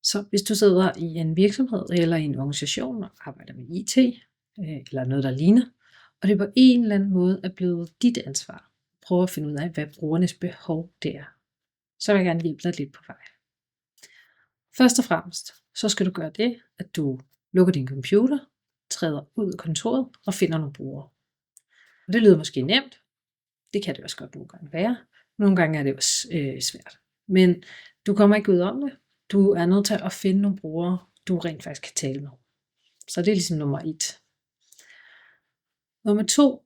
Så hvis du sidder i en virksomhed eller i en organisation og arbejder med IT, eller noget, der ligner, og det på en eller anden måde er blevet dit ansvar, prøv at finde ud af, hvad brugernes behov det er. Så vil jeg gerne hjælpe dig lidt på vej. Først og fremmest, så skal du gøre det, at du lukker din computer, træder ud af kontoret og finder nogle brugere. Og det lyder måske nemt. Det kan det også godt nogle gange være. Nogle gange er det også svært. Men du kommer ikke ud om det. Du er nødt til at finde nogle brugere, du rent faktisk kan tale med. Så det er ligesom nummer 1. Nummer 2,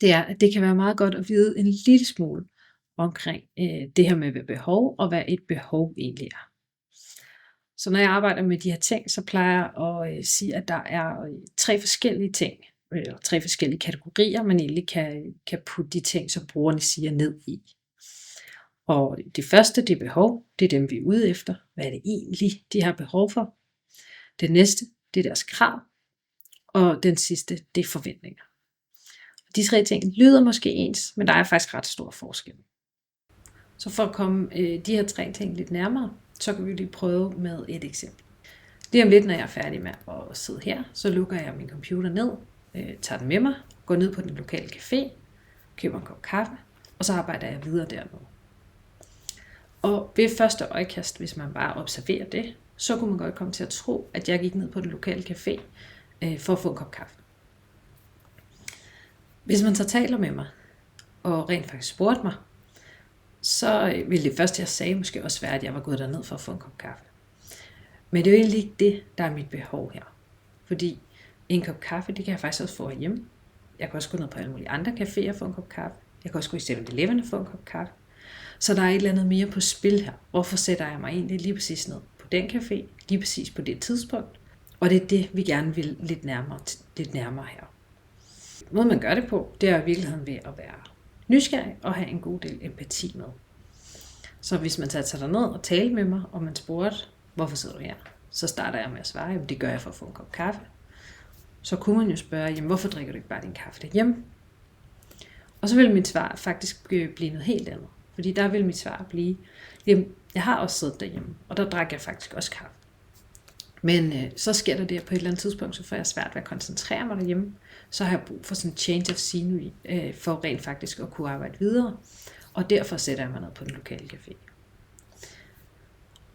det er, at det kan være meget godt at vide en lille smule omkring det her med behov, og hvad et behov egentlig er. Så når jeg arbejder med de her ting, så plejer jeg at sige, at der er 3 forskellige ting, eller 3 forskellige kategorier, man egentlig kan putte de ting, som brugerne siger, ned i. Og det første, det er behov, det er dem, vi er ude efter. Hvad er det egentlig, de har behov for? Det næste, det er deres krav. Og den sidste, det er forventninger. De 3 ting lyder måske ens, men der er faktisk ret stor forskel. Så for at komme de her 3 ting lidt nærmere, så kan vi lige prøve med et eksempel. Lige om lidt, når jeg er færdig med at sidde her, så lukker jeg min computer ned, tager den med mig, går ned på den lokale café, køber en kop kaffe, og så arbejder jeg videre dernede. Og ved første øjekast, hvis man bare observerer det, så kunne man godt komme til at tro, at jeg gik ned på den lokale café for at få en kop kaffe. Hvis man så taler med mig, og rent faktisk spurgte mig, så ville det første, jeg sagde, måske også være, at jeg var gået derned for at få en kop kaffe. Men det er jo egentlig ikke det, der er mit behov her. Fordi en kop kaffe, det kan jeg faktisk også få herhjemme. Jeg kan også gå ned på alle mulige andre caféer og få en kop kaffe. Jeg kan også gå i 7-Eleven og få en kop kaffe. Så der er et eller andet mere på spil her. Hvorfor sætter jeg mig egentlig lige præcis ned på den café, lige præcis på det tidspunkt? Og det er det, vi gerne vil lidt nærmere her. Måden man gør det på, det er i virkeligheden ved at være nysgerrig og have en god del empati med. Så hvis man tager derned og taler med mig, og man spurgte, hvorfor sidder du her? Så starter jeg med at svare, at det gør jeg for at få en kop kaffe. Så kunne man jo spørge, jamen, hvorfor drikker du ikke bare din kaffe derhjemme? Og så vil mit svar faktisk blive noget helt andet. Fordi der vil mit svar blive, jamen, jeg har også siddet derhjemme, og der drak jeg faktisk også kaffe. Men så sker der det, på et eller andet tidspunkt, så får jeg svært ved at koncentrere mig derhjemme. Så har jeg brug for sådan en change of scenery, for rent faktisk at kunne arbejde videre. Og derfor sætter jeg mig ned på den lokale café.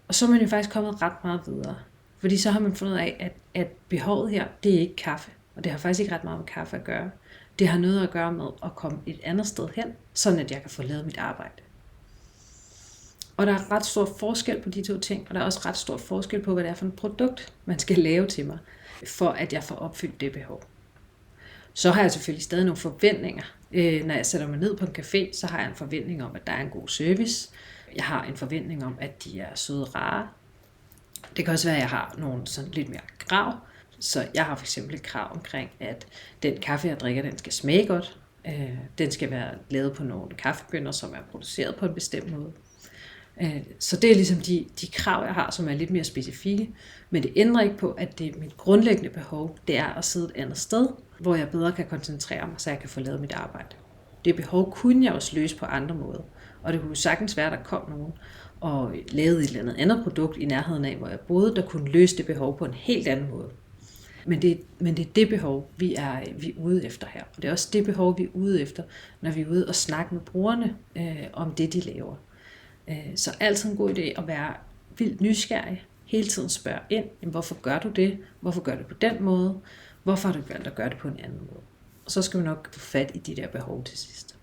Og så er man jo faktisk kommet ret meget videre. Fordi så har man fundet ud af, at behovet her, det er ikke kaffe. Og det har faktisk ikke ret meget med kaffe at gøre. Det har noget at gøre med at komme et andet sted hen, sådan at jeg kan få lavet mit arbejde. Og der er ret stor forskel på de 2 ting, og der er også ret stor forskel på, hvad det er for et produkt, man skal lave til mig, for at jeg får opfyldt det behov. Så har jeg selvfølgelig stadig nogle forventninger. Når jeg sætter mig ned på en café, så har jeg en forventning om, at der er en god service. Jeg har en forventning om, at de er søde og rare. Det kan også være, at jeg har nogle sådan lidt mere krav. Så jeg har for eksempel et krav omkring, at den kaffe, jeg drikker, den skal smage godt. Den skal være lavet på nogle kaffebønner, som er produceret på en bestemt måde. Så det er ligesom de krav, jeg har, som er lidt mere specifikke. Men det ændrer ikke på, at det mit grundlæggende behov, det er at sidde et andet sted, hvor jeg bedre kan koncentrere mig, så jeg kan få lavet mit arbejde. Det behov kunne jeg også løse på andre måder. Og det kunne sagtens være, at der kom nogen og lavede et eller andet produkt i nærheden af, hvor jeg boede, der kunne løse det behov på en helt anden måde. Men det er det behov, vi er ude efter her. Og det er også det behov, vi er ude efter, når vi er ude og snakke med brugerne om det, de laver. Så altid en god idé at være vildt nysgerrig. Hele tiden spørge ind, hvorfor gør du det? Hvorfor gør du det på den måde? Hvorfor har du valgt at gøre det på en anden måde? Og så skal vi nok få fat i de der behov til sidst.